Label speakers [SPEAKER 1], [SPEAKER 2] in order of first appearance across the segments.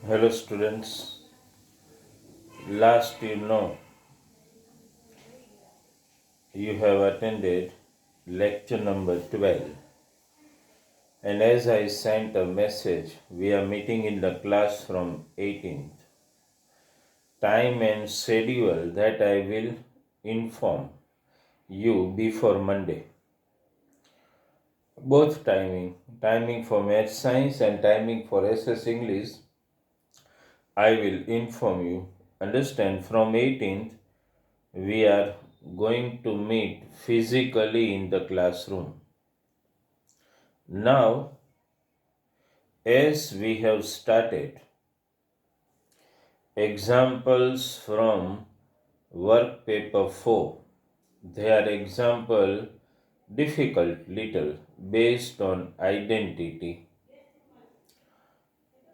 [SPEAKER 1] Hello, students. Last, you have attended lecture number 12. And as I sent a message, we are meeting in the class from 18th. Time and schedule that I will inform you before Monday. Both timing for math science and timing for SS English, I will inform you. Understand, from 18th, we are going to meet physically in the classroom. Now, as we have started, examples from work paper 4. They are example difficult little based on identity.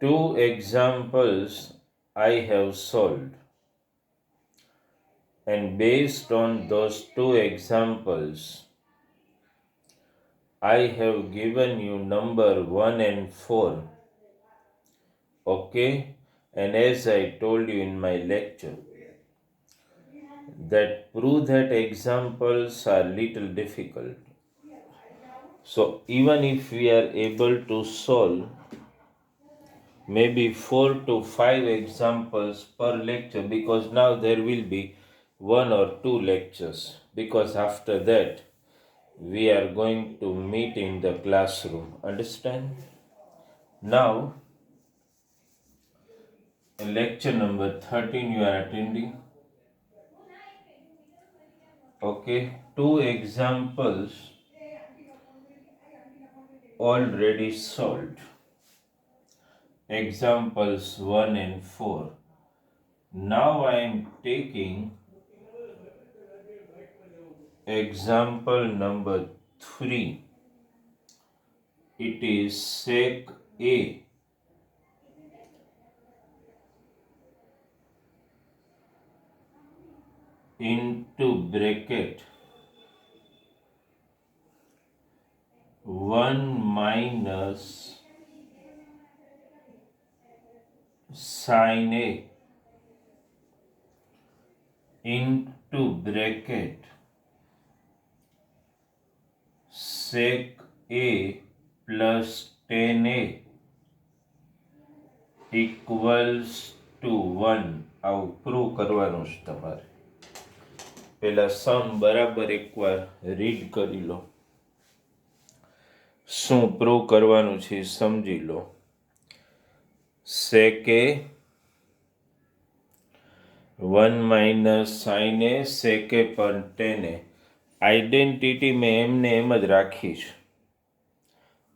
[SPEAKER 1] Two examples I have solved, and based on those two examples, I have given you number 1 and 4. Okay? And as I told you in my lecture, that prove that examples are little difficult. So even if we are able to solve maybe 4 to 5 examples per lecture, because now there will be 1 or 2 lectures, because after that we are going to meet in the classroom. Understand? Now, lecture number 13 you are attending. Okay, two examples already solved. Examples 1 and 4. Now I am taking example number 3. It is sec A into bracket 1 minus sin A into bracket sec A plus tan A equals to 1. આવું prove કરવાનું છે તમારે. પેલા સમ બરાબર એકવાર read કરી લો. શું prove કરવાનું છે સમજી લો. sec A 1 minus sin A sec A પર tan A. આઈડેન્ટિટી મેં એમને એમ જ રાખી છે.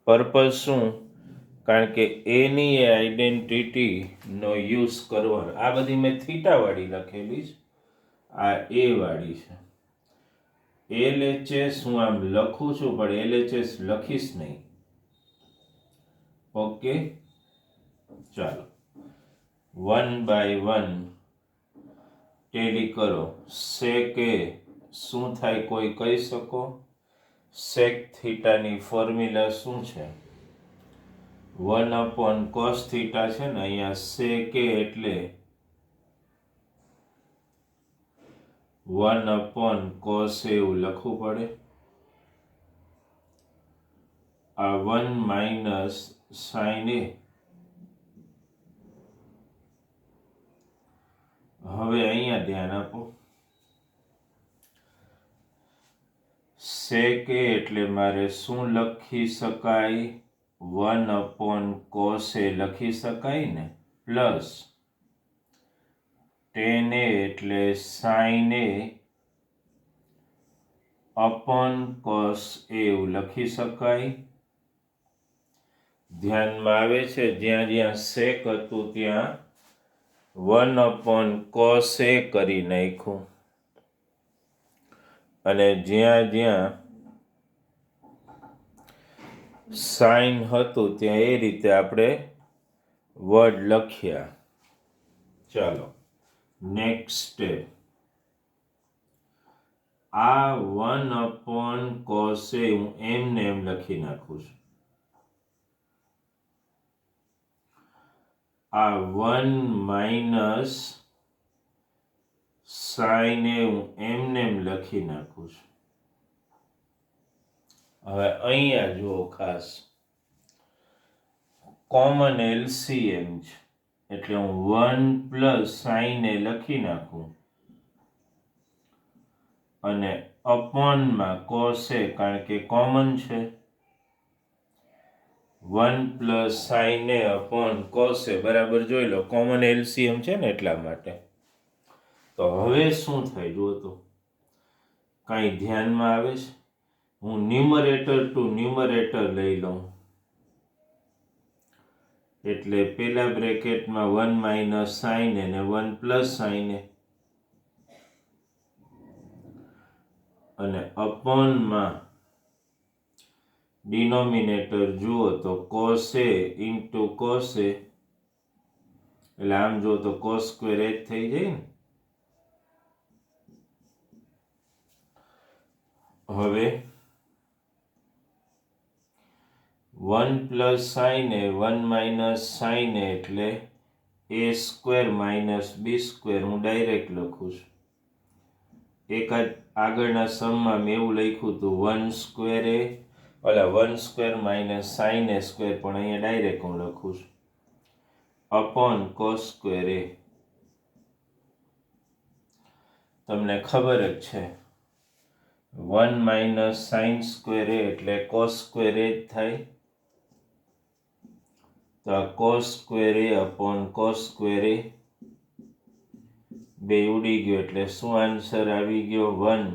[SPEAKER 1] પર્પઝ શું? કારણ કે એની એ આઈડેન્ટિટીનો યુઝ કરવાનો. આ બધી મેં થીટાવાળી લખેલી છે, આ એ વાળી છે. LHS હું આમ લખું છું પણ LHS લખીશ નહીં. ઓકે, ચાલો 1/1 ટેલી કરો. sec A શું થાય કોઈ કહી શકો? sec થીટાની ફોર્મ્યુલા શું છે? 1/cos થીટા છે ને, અહીંયા sec A એટલે 1/cos A એવું લખવું પડે. આ 1 minus sin A. હવે અહીંયા ધ્યાન આપો. sec A એટલે મારે શું લખી શકાય? 1/cos A લખી શકાય ને, પ્લસ tan A એટલે sin A upon cos A એવું લખી શકાય. ધ્યાનમાં આવે છે જ્યાં જ્યાં sec હતું ત્યાં 1/cos A કરી નાખ્યું, અને જ્યાં જ્યાં સાઇન હતું ત્યાં એ રીતે આપણે વર્ડ લખ્યા. ચાલો નેક્સ્ટ સ્ટેપ. આ 1/cos A હું એમને એમ લખી નાખું છું. આ 1 માઇનસ સાઈન એ હું એમને એમ લખી નાખું છું. હવે અહીંયા જુઓ ખાસ કોમન એલસીએમ છે એટલે હું 1 પ્લસ સાઈન એ લખી નાખું અને અપોનમાં કોસ એ કારણ કે કોમન છે 1 plus sine A upon cos A બરાબર જોઈ લો કોમન એલસીએમ છે ને એટલા માટે. તો હવે શું થાય જુઓ તો કાંઈ ધ્યાનમાં આવે છે? હું ન્યુમરેટર ટુ ન્યુમરેટર લઈ લઉં એટલે પેલા બ્રેકેટમાં 1 માઇનસ સાઈન અને 1 પ્લસ સાઈન અને અપોનમાં ડિનોમિનેટર જુઓ તો cos A into cos A એટલે આમ જુઓ તો કોસ સ્ક્વેર એ જ થઈ જાય ને. હવે 1 plus sine A 1 minus sine એટલે એ સ્ક્વેર માઇનસ બી સ્ક્વેર હું ડાયરેક્ટ લખું છું. એક આગળના સમમાં મેં એવું લખ્યું હતું 1 સ્ક્વેર એ 1 સ્ક્વેર માઇનસ સાઈન એ સ્ક્વેર પણ અહીંયા ડાયરેક્ટ હું લખું છું અપોન કોસ સ્ક્વેર એ. તમને ખબર જ છે 1 માઇનસ સાઈન સ્ક્વેર એ એટલે કોસ સ્ક્વેર એ જ થાય. તો આ કોસ સ્ક્વેર એ અપોન કોસ સ્ક્વેર એ બે ઉડી ગયો એટલે શું આન્સર આવી ગયો 1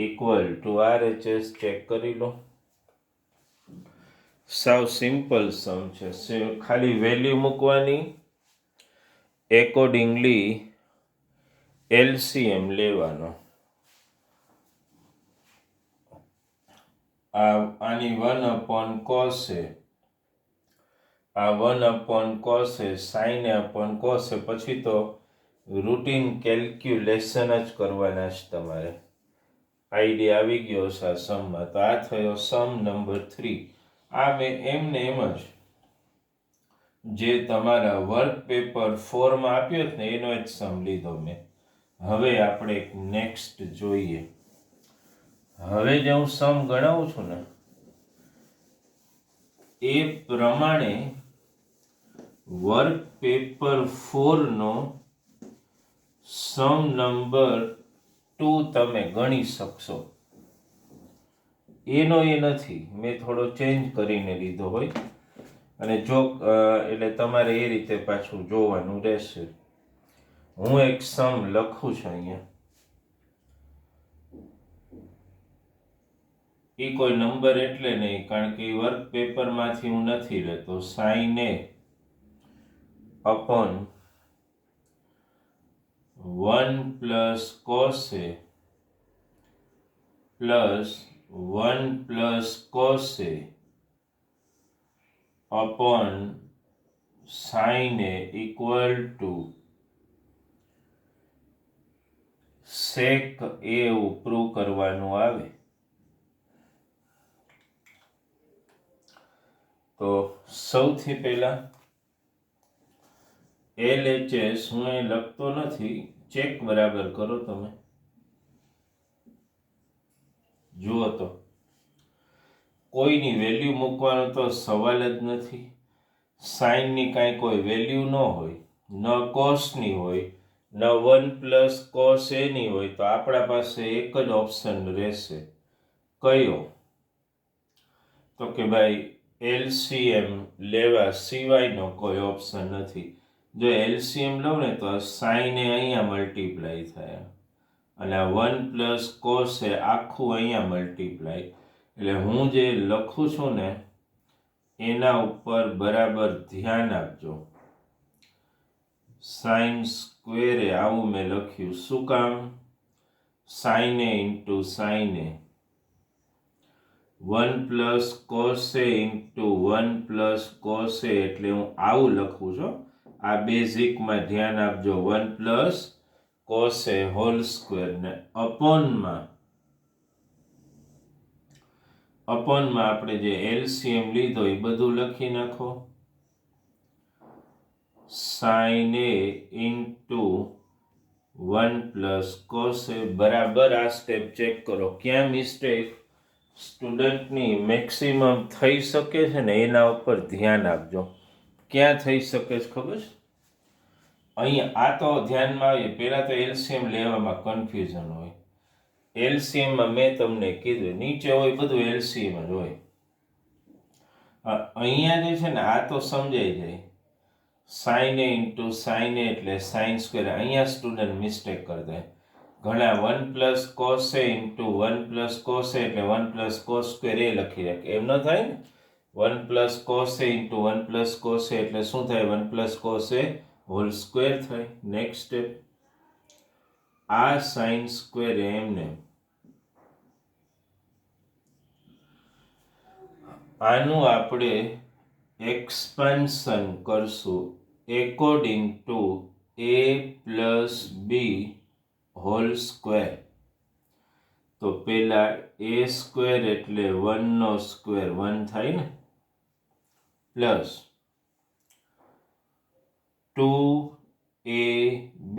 [SPEAKER 1] ઇક્વલ ટુ RHS. ચેક કરી લો. સાવ સિમ્પલ સમ છે. ખાલી વેલ્યુ મૂકવાની એકોર્ડિંગલી LCM લેવાનો. આની 1 અપોન કોસ એ આ 1 upon cos A sine A upon cos A પછી તો રૂટીન કેલ્ક્યુલેશન જ કરવાના છે તમારે. આઈડિયા આવી ગયો છે આ સમમાં. તો આ થયો સમ નંબર 3. આ મેં એમને એમ જ જે તમારા વર્ક પેપર 4માં આપ્યો ને એનો જ સમ લીધો મેં. હવે આપણે નેક્સ્ટ જોઈએ. હવે જે હું સમ ગણાવું છું ને એ પ્રમાણે વર્ક પેપર 4 નો સમ નંબર 2 તમે ગણી શકશો. એનો એ નથી, મેં થોડો ચેન્જ કરીને લીધો હોય અને જો એટલે તમારે એ રીતે પાછું જોવાનું રહેશે. હું એક સમ લખું છું અહીંયા. એ કોઈ નંબર એટલે નહીં કારણ કે વર્ક પેપરમાંથી હું નથી લેતો. Sine A upon 1 plus cos A plus 1 plus cos A upon sine A equal to sec A prove કરવાનું આવે. તો સૌથી પહેલા LHS હું એ લખતો નથી, ચેક બરાબર કરો તમે. જુઓ તો કોઈની વેલ્યુ મૂકવાનો તો સવાલ જ નથી. સાઈનની કાંઈ કોઈ વેલ્યુ ન હોય, ન કોસની હોય, ન 1 પ્લસ કોસ એની હોય, તો આપણા પાસે એક જ ઓપ્શન રહેશે. કયો? તો કે ભાઈ LCM લેવા સિવાયનો કોઈ ઓપ્શન નથી. જો LCM લઉં ને તો સાઈન એ અહીંયા મલ્ટીપ્લાય થાય અને આ 1 પ્લસ કોસ એ આખું અહીંયા મલ્ટીપ્લાય. એટલે હું જે લખું છું ને એના ઉપર બરાબર ધ્યાન આપજો. સાઈન સ્ક્વેર એ આવું મેં લખ્યું. શું કામ? Sine A into sine A 1 plus cos A into 1 plus cos A એટલે હું આવું લખું છું. આ બેઝિકમાં ધ્યાન આપજો. 1 plus cos A whole square ને અપોનમાં આપણે જે LCM લીધો એ બધું લખી નાખો. Sign A into 1 plus cos A બરાબર. આ સ્ટેપ ચેક કરો ક્યાં મિસ્ટેક સ્ટુડન્ટની મેક્સિમમ થઈ શકે છે ને એના ઉપર ધ્યાન આપજો. ક્યાં થઈ શકે છે ખબર છે? અહીંયા આ તો ધ્યાનમાં આવે. પહેલાં તો એલસીએમ લેવામાં કન્ફ્યુઝન હોય. એલસીએમમાં મેં તમને કીધું નીચે હોય બધું એલસીએમ જ હોય. અહીંયા જે છે ને આ તો સમજાઈ જાય. સાઇન એ ઇન્ટુ સાઇન એ એટલે સાઇન સ્ક્વેર. અહીંયા સ્ટુડન્ટ મિસ્ટેક કરતા ઘણા 1 plus cos A into 1 plus cos A એટલે 1 પ્લસ કોસ સ્ક્વેર એ લખી રાખે. એમ ન થાય ને. 1 plus cos A into 1 plus cos A એટલે શું થાય? 1 plus cos A whole square થાય. નેક્સ્ટ સ્ટેપ, આ સાઇન સ્ક્વેર એમને આનું આપણે એક્સપાન્શન કરશું according to a plus B whole square. તો પેલા a સ્ક્વેર એટલે 1 નો સ્ક્વેર 1 થાય ને, plus 2ab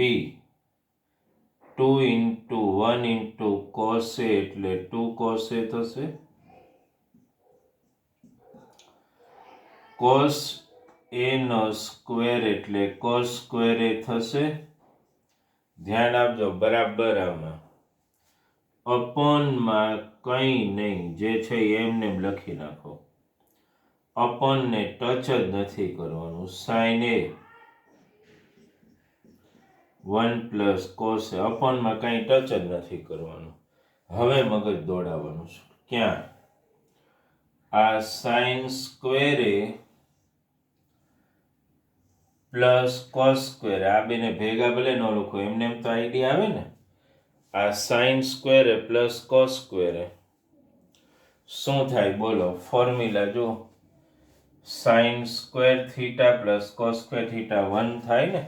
[SPEAKER 1] 2 into 1 into cos A એટલે 2 કોસ એ થશે, કોસ એ નો સ્ક્વેર એટલે કોસ સ્ક્વેર એ થશે. ધ્યાન આપજો બરાબર. આમાં અપોનમાં કંઈ નહીં, જે છે એમને લખી નાખો. અપોનને ટચ જ નથી કરવાનું. Sine A 1 plus cos A અપોનમાં કંઈ ટચ જ નથી કરવાનું. હવે મગજ દોડાવવાનું છે. ક્યાં? આ સાઇન સ્ક્વેર એ પ્લસ કોસ સ્ક્વેર, આ બેને ભેગા ભલે ન લખો એમને એમ તો આઈડિયા આવે ને. આ સાઇન સ્ક્વેર એ પ્લસ કોસ સ્ક્વેર એ શું થાય બોલો? ફોર્મ્યુલા જો, sine square theta plus cos square theta 1 થાય ને.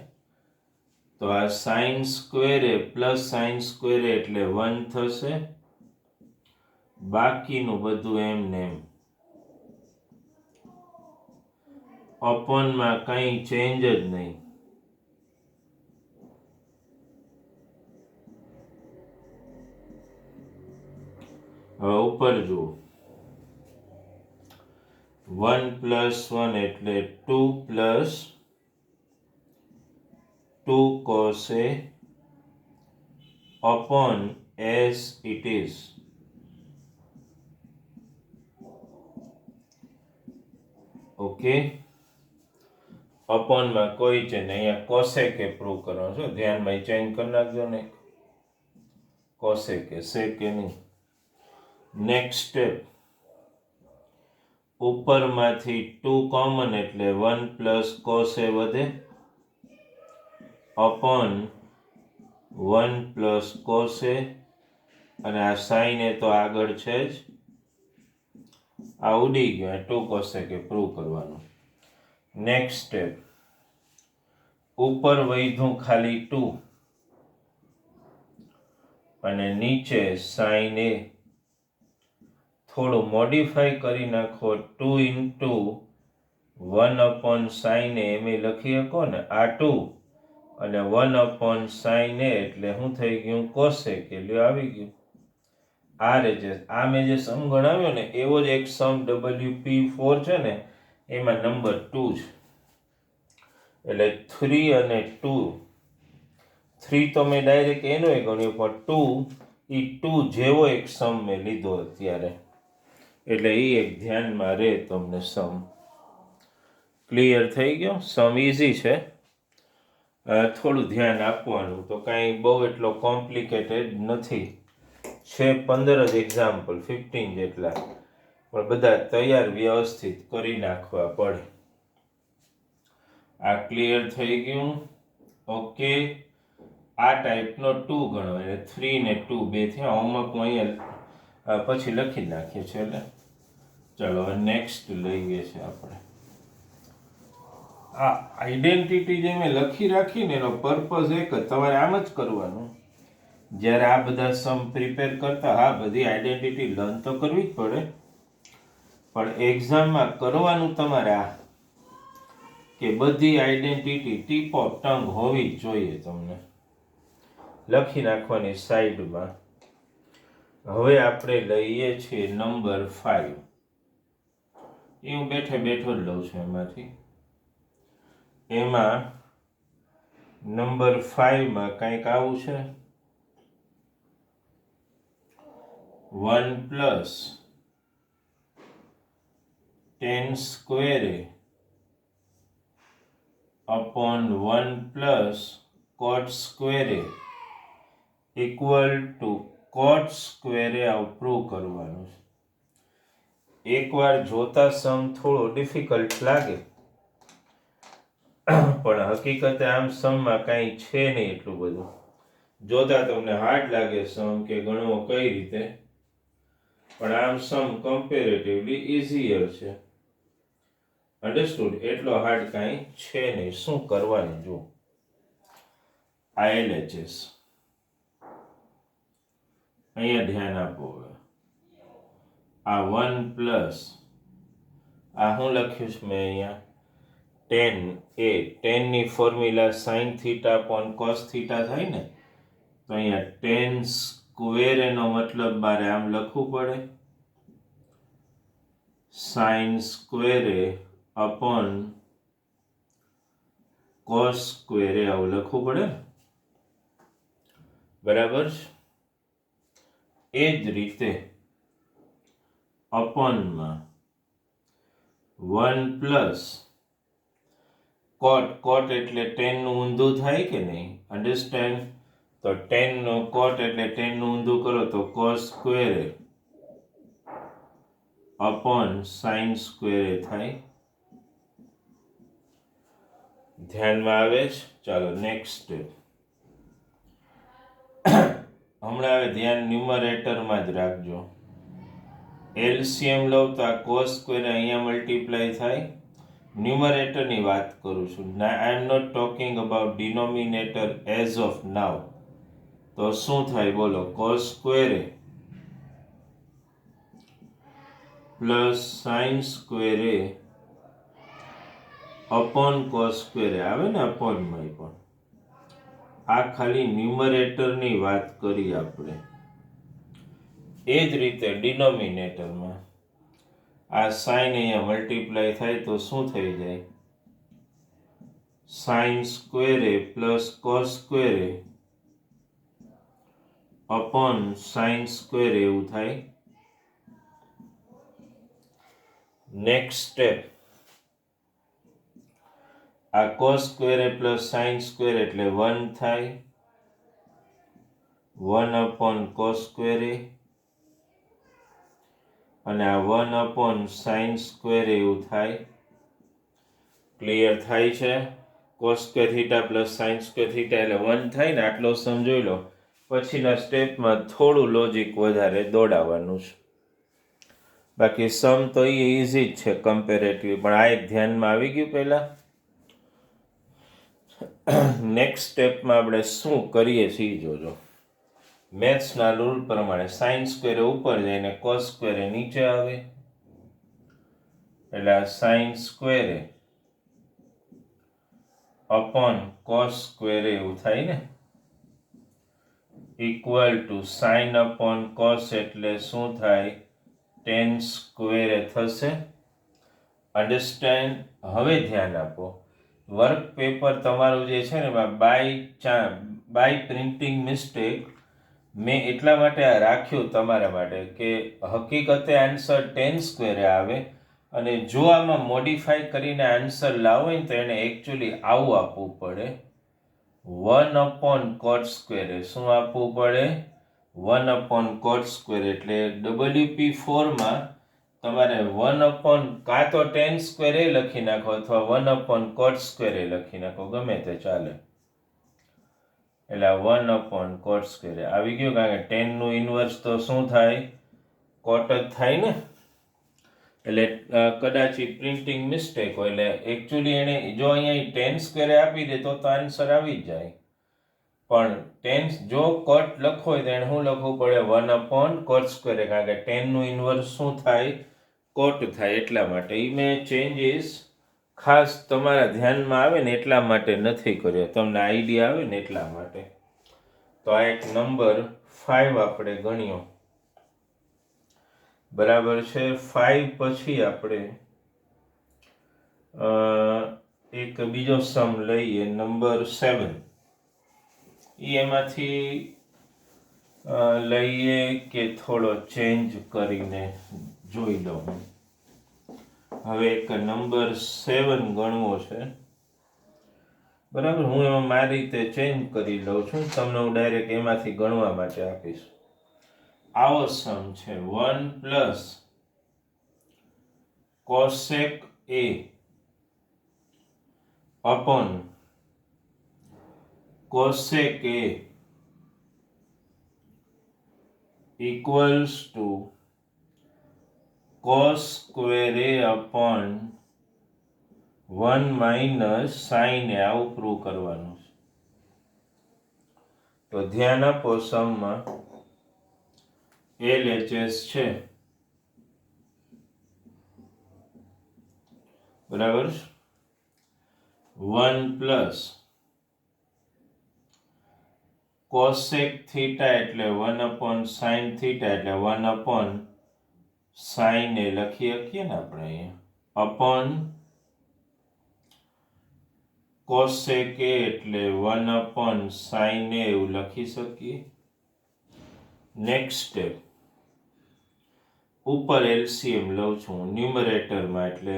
[SPEAKER 1] તો આ સાઇન સ્ક્વેર એ પ્લસ સાઇન સ્ક્વેર એટલે 1 થશે. બાકીનું બધું એમને એમ. અપોનમાં કંઈ ચેન્જ જ નહીં. હવે ઉપર જુઓ, 1 પ્લસ 1 એટલે 2 plus 2 cos A upon as it is. Okay, અપોનમાં કોઈ છે ને. અહીંયા કોસેક એ પ્રૂવ કરવાનો છે. ધ્યાનમાં ચેન્જ કરી નાખજો ને. કોસેક એ સેક એ નહીં. નેક્સ્ટ સ્ટેપ, ઉપરમાંથી 2 કોમન એટલે 1 પ્લસ કોસ એ વધે અપોન 1 પ્લસ કોસ એ, અને આ સાઇન એ તો આગળ છે જ. આ ઉડી ગયો. 2 કોસેક એ પ્રૂવ કરવાનું. નેક્સ્ટ સ્ટેપ, ઉપર વધ્યું ખાલી 2 અને નીચે સાઇન એ. થોડું મોડિફાઈ કરી નાખો. 2 ઇન્ટુ 1 અપોન સાઇન એ એમ લખી શકો ને. આ 2 અને 1 અપોન સાઇન એ એટલે શું થઈ ગયું? કોસેક. એટલે આવી ગયું. આ રીતે આ મેં જે સમ ગણાવ્યો ને એવો જ એક સમ WP4 છે ને, એમાં નંબર 2 છે. એટલે 3 અને 2, 3 તો મેં ડાયરેક્ટ એનો એ ગણ્યો, પણ 2 એ 2 જેવો એક સમ મેં લીધો અત્યારે. એટલે એ એક ધ્યાનમાં રહે તમને. સમ ક્લિયર થઈ ગયો? સમ ઇઝી છે, થોડું ધ્યાન આપવાનું. તો કાંઈ બહુ એટલો કોમ્પ્લિકેટેડ નથી. છે 15 જ એક્ઝામ્પલ, 15 જેટલા, પણ બધા તૈયાર વ્યવસ્થિત કરી નાખવા પડે. આ ક્લિયર થઈ ગયું? ઓકે. આ ટાઈપનો 2 ગણો એટલે 3 ને 2 બે થયા. હોમવર્ક હું અહીંયા પછી લખી નાખીએ છીએ. એટલે ચલો હવે નેક્સ્ટ લઈએ છીએ આપણે. આ આઈડેન્ટિટી જે મેં લખી રાખીને એનો પર્પઝ એક જ, તમારે આમ જ કરવાનું. જ્યારે આ બધા સમ પ્રિપેર કરતા, હા બધી આઈડેન્ટિટી લર્ન તો કરવી જ પડે, પણ એક્ઝામમાં કરવાનું તમારે આ કે બધી આઈડેન્ટિટી ટીપ ઓફ ટંગ હોવી જ જોઈએ. તમને લખી નાખવાની સાઈડમાં. હવે આપણે લઈએ છીએ નંબર 5. એ હું બેઠો જ લઉં છું એમાંથી. એમાં નંબર 5 કંઈક આવું છે, 1 plus 10 squared upon 1 plus cot squared equal to cot squared આવું પ્રૂવ કરવાનું છે. એકવાર જોતા સમ થોડો ડિફિકલ્ટ લાગે, પણ હકીકતે આમ સમમાં કાંઈ છે નહીં એટલું બધું. જોતા તમને હાર્ડ લાગે સમ કે ગણવો કઈ રીતે, પણ આમ સમ કમ્પેરેટિવલી ઇઝીયર છે. અન્ડરસ્ટુડ? એટલો હાર્ડ કાંઈ છે નહીં. શું કરવાનું જો, આ LHS અહીંયા ધ્યાન આપો. આ 1 પ્લસ આ હું લખ્યું છે મેં અહીંયા 10 એ 10 ની formula sin theta upon cos theta થાય ને, તો અહીંયા 10 સ્ક્વેર એનો મતલબ મારે આમ લખવું પડે, sin સ્ક્વેરે અપોન cos સ્ક્વેરે આવું લખવું પડે, બરાબર છે? એ જ રીતે અપોનમાં 1 પ્લસ કોટ એટલે 10 નું ઊંધું થાય કે નહીં? અન્ડરસ્ટેન્ડ? તો 10 નો કોટ એટલે 10 નું ઊંધું કરો તો cos સ્ક્વેરે અપોન sin સ્ક્વેરે થાય. ધ્યાનમાં આવે છે? ચાલો નેક્સ્ટ સ્ટેપ. હમણાં હવે ધ્યાન ન્યુમરેટરમાં જ રાખજો. LCM લો તો આ cos સ્ક્વેર અહીંયા મલ્ટીપ્લાય થાય. ન્યુમરેટરની વાત કરું છું. I am not talking about denominator as of now. તો શું થાય બોલો? cos squared plus sin squared upon cos squared આવે ને અપોનમાં પણ. આ ખાલી ન્યુમરેટરની વાત કરી આપણે. એ જ રીતે ડિનોમિનેટરમાં આ સાઇન અહીંયા મલ્ટીપ્લાય થાય તો શું થઈ જાય? Sine squared plus cos squared upon sine squared એવું થાય. નેક્સ્ટ સ્ટેપ, આ cos squared plus sine square એટલે 1 થાય, 1 અપોન કોસ સ્ક્વેરે, અને આ 1 અપોન સાઇન સ્ક્વેર એવું થાય. ક્લિયર થાય છે? Cos square theta plus sine square theta એટલે 1 થાય ને. આટલો સમજી લો. પછીના સ્ટેપમાં થોડું લોજિક વધારે દોડાવવાનું છે. બાકી સમ તો એ ઇઝી જ છે કમ્પેરેટિવ, પણ આ એક ધ્યાનમાં આવી ગયું પહેલા. નેક્સ્ટ સ્ટેપમાં આપણે શું કરીએ છીએ જોજો. મેથ્સના રૂલ પ્રમાણે સાઇન સ્ક્વેરે ઉપર જઈને કોસ સ્ક્વેરે નીચે આવે, એટલે આ સાઇન સ્ક્વેરે અપોન કોસ સ્ક્વેરે એવું થાય ને, equal to sine upon cos એટલે શું થાય? tan સ્ક્વેરે થશે. અન્ડરસ્ટેન્ડ? હવે ધ્યાન આપો. વર્ક પેપર તમારું જે છે ને બાય પ્રિન્ટિંગ મિસ્ટેક મેં એટલા માટે આ રાખ્યું તમારા માટે કે હકીકતે આન્સર tan સ્ક્વેરે આવે, અને જો આમાં મોડિફાઈ કરીને આન્સર લાવો ને તો એને એકચ્યુઅલી આવું આપવું પડે, 1 અપોન કોટ સ્ક્વેરે. શું આપવું પડે? 1 અપોન કોટ સ્ક્વેર. એટલે WP4માં તમારે 1 અપોન કાં તો tan સ્ક્વેરે લખી નાખો અથવા 1 અપોન કોટ સ્ક્વેરે લખી નાખો, ગમે તે ચાલે. એટલે 1 અપોન કોટ સ્ક્વેરે આવી ગયું, કારણ કે 10 નું ઇન્વર્સ તો શું થાય? કોટ જ થાય ને. એટલે કદાચ પ્રિન્ટિંગ મિસ્ટેક હોય, એટલે એકચ્યુઅલી એને જો અહીંયા tan સ્ક્વેરે આપી દે તો આન્સર આવી જ જાય. પણ 10 જો કોટ લખો હોય તો એને શું લખવું પડે? 1 અપોન કોટ સ્ક્વેરે, કારણ કે 10 નું ઇન્વર્સ શું થાય? કોટ થાય. એટલા માટે એ મેં ચેન્જીસ ખાસ તમારા ધ્યાનમાં આવે ને એટલા માટે નથી કર્યો, તમને આઈડિયા આવે ને એટલા માટે. તો આ એક નંબર 5 આપણે ગણ્યો, બરાબર છે. 5 પછી આપણે એક બીજો સમ લઈએ, નંબર 7. એમાંથી લઈએ કે થોડો ચેન્જ કરીને જોઈ લો. હવે એક નંબર 7 ગણવો છે, બરાબર. હું એમાં મારી રીતે ચેન્જ કરી લઉં છું, તમને હું ડાયરેક્ટ એમાંથી ગણવા માટે આપીશ. આવો સમ છે 1 plus cosec A upon cosec A equals to cos square A upon 1 minus sign એ. આવું પ્રૂવ કરવાનું છે. તો ધ્યાન આપો, સમમાં LHS છે, બરાબર. 1 પ્લસ કોસેક થીટા એટલે 1 અપોન સાઇન થીટા એટલે 1 અપોન સાઇન એ લખી શકીએ ને આપણે અહીંયા, અપોન કોસેક એ એટલે 1 અપોન સાઇન એ એવું લખી શકીએ. નેક્સ્ટ સ્ટેપ, ઉપર LCM લઉં છું ન્યુમરેટરમાં, એટલે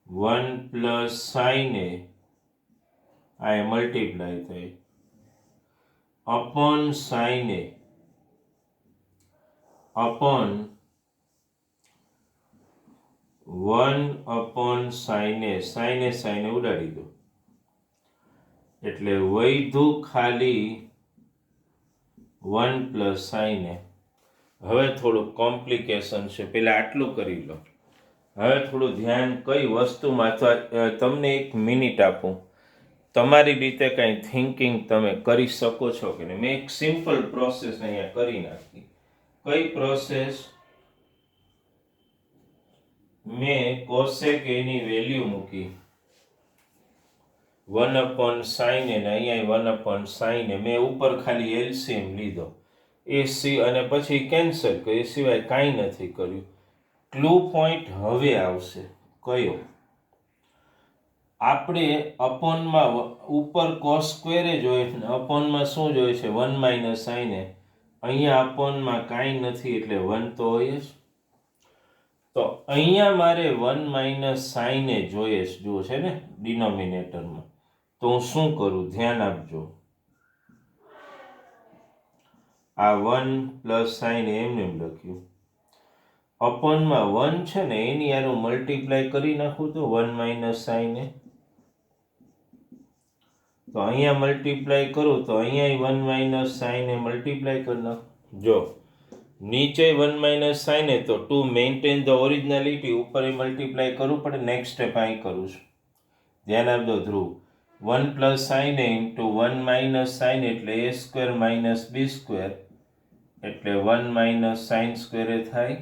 [SPEAKER 1] 1 પ્લસ સાઇન એ આ મલ્ટીપ્લાય થાય અપોન સાઇન એ અપોન 1 અપોન સાઇન એ. સાઇન એ ઉડાડી દો એટલે વૈધું ખાલી 1 પ્લસ સાઇન એ. હવે થોડું કોમ્પ્લિકેશન છે, પહેલા આટલું કરી લો. હવે થોડું ધ્યાન કઈ વસ્તુમાં, તમને 1 મિનિટ આપું, તમારી રીતે કંઈ થિંકિંગ તમે કરી શકો છો કે નહીં. મેં એક સિમ્પલ પ્રોસેસ અહીંયા કરી નાખી. કઈ પ્રોસેસ? મેં કોસેક એની વેલ્યુ મૂકી 1 અપોન સાઇન એ, ને અહીંયા 1 અપોન સાઇન એ. મેં ઉપર ખાલી LCM લીધો, અને પછી કેન્સલ કર્યું, એ સિવાય કાંઈ નથી કર્યું. ક્લુ પોઈન્ટ હવે આવશે. કયો? આપણે અપોનમાં ઉપર કોસ સ્ક્વેર જોઈએ છે, અપોનમાં શું જોઈએ છે? 1 માઇનસ સાઇન એ. અહીંયા અપોનમાં કાંઈ નથી એટલે 1 તો હોય જ. તો અહીંયા મારે 1 માઇનસ સાઇન એ જોઈએ છે, જુઓ છે ને ડિનોમિનેટરમાં. તો હું શું કરું? ધ્યાન આપજો. આ 1 પ્લસ સાઇન એમને એમ લખ્યું, અપોનમાં 1 છે ને એની હારે મલ્ટીપ્લાય કરી નાખું તો 1 માઇનસ સાઇન એ. તો અહીંયા મલ્ટીપ્લાય કરું તો અહીંયા 1 માઇનસ સાઇન એ મલ્ટીપ્લાય કરી નાખું. જો નીચે 1 માઇનસ સાઇન એ, તો ટુ મેન્ટેન ધ ઓરિજિનાલિટી ઉપર મલ્ટીપ્લાય કરવું પડે. નેક્સ્ટ સ્ટેપ અહીં કરું છું, ધ્યાન આપજો ધ્રુવ. 1 પ્લસ સાઇન એ ઇન્ટુ 1 માઇનસ સાઇન એટલે a square minus b square એટલે 1 માઇનસ સાઇન સ્ક્વેર એ થાય.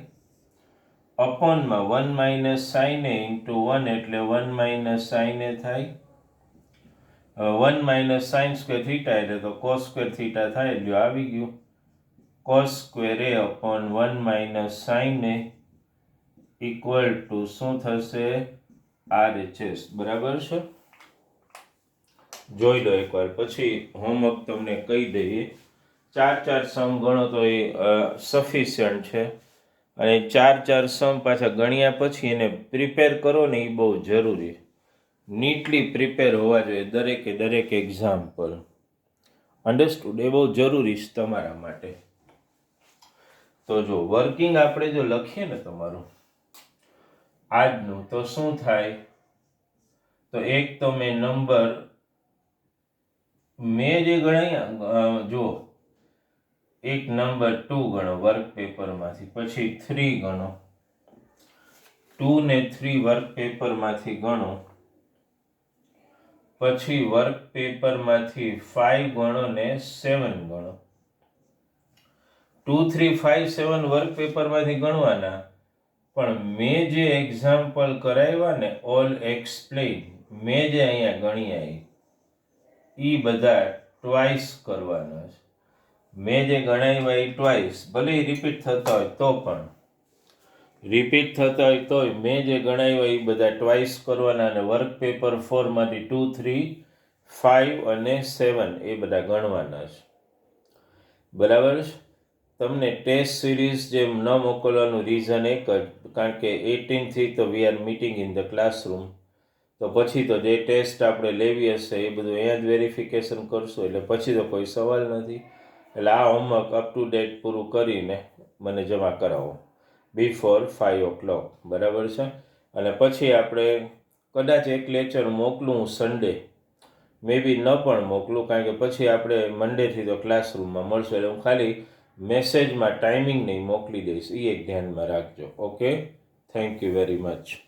[SPEAKER 1] અપોનમાં 1 માઇનસ સાઇન એ ઇન્ટુ 1 એટલે 1 માઇનસ સાઇન એ થાય. 1 માઇનસ સાઇન સ્ક્વેર થીટા એટલે તો કોસ સ્ક્વેર થીટા થાય. જો આવી ગયું, કોસ સ્ક્વેર એ અપોન 1 માઇનસ સાઇન એ ઇક્વલ ટુ શું થશે? RHS. બરાબર છે? જોઈ લો એકવાર, પછી હોમવર્ક તમને કહી દઈએ. 4 સમ ગણો તો એ સફિશિયન્ટ છે, અને 4 સમ પાછા ગણ્યા પછી એને પ્રિપેર કરો ને એ બહુ જરૂરી. નીટલી પ્રિપેર હોવા જોઈએ દરેક એક્ઝામ પર. અન્ડરસ્ટુડ? એ બહુ જરૂરી છે તમારા માટે. તો જો વર્કિંગ આપણે જો લખીએ ને તમારું આજનું, તો શું થાય? તો એક તો મેં નંબર જે ગણાયા, જો એક નંબર 2 ગણો વર્ક પેપરમાંથી, પછી 3 ગણો, 2 ને 3 વર્ક પેપરમાંથી ગણો, પછી વર્ક પેપરમાંથી 5 ગણો ને 7 ગણો. 2, 3, 5, 7 વર્ક પેપરમાંથી ગણવાના, પણ મેં જે એક્ઝામ્પલ કરાવ્યા ને ઓલ એક્સપ્લેન, મેં જે અહીંયા ગણ્યા એ બધા ટ્વાઇસ કરવાના છે. મેં જે ગણાવ્યા એ ટ્વાઇસ, ભલે રિપીટ થતા હોય તો પણ, રિપીટ થતા હોય તોય મેં જે ગણાવ્યા એ બધા ટ્વાઇસ કરવાના. અને વર્ક પેપર 4 માંથી 2, 3, 5 અને 7 એ બધા ગણવાના છે. બરાબર છે. તમને ટેસ્ટ સિરીઝ જેમ ન મોકલવાનું રીઝન એક જ, કારણ કે 18થી તો we are meeting in the classroom. તો પછી તો જે ટેસ્ટ આપણે લેવી હશે એ બધું અહીંયા જ વેરિફિકેશન કરશું, એટલે પછી તો કોઈ સવાલ નથી. એટલે આ હોમવર્ક અપ ટુ ડેટ પૂરું કરીને મને જમા કરાવો બિફોર 5 o'clock. બરાબર છે. અને પછી આપણે કદાચ એક લેક્ચર મોકલું સન્ડે, મે બી ન પણ મોકલું, કારણ કે પછી આપણે મંડેથી તો ક્લાસરૂમમાં મળશું. એટલે હું ખાલી મેસેજમાં ટાઈમિંગ નહીં મોકલી દઈશ, એ એક ધ્યાનમાં રાખજો. Okay, thank you very much.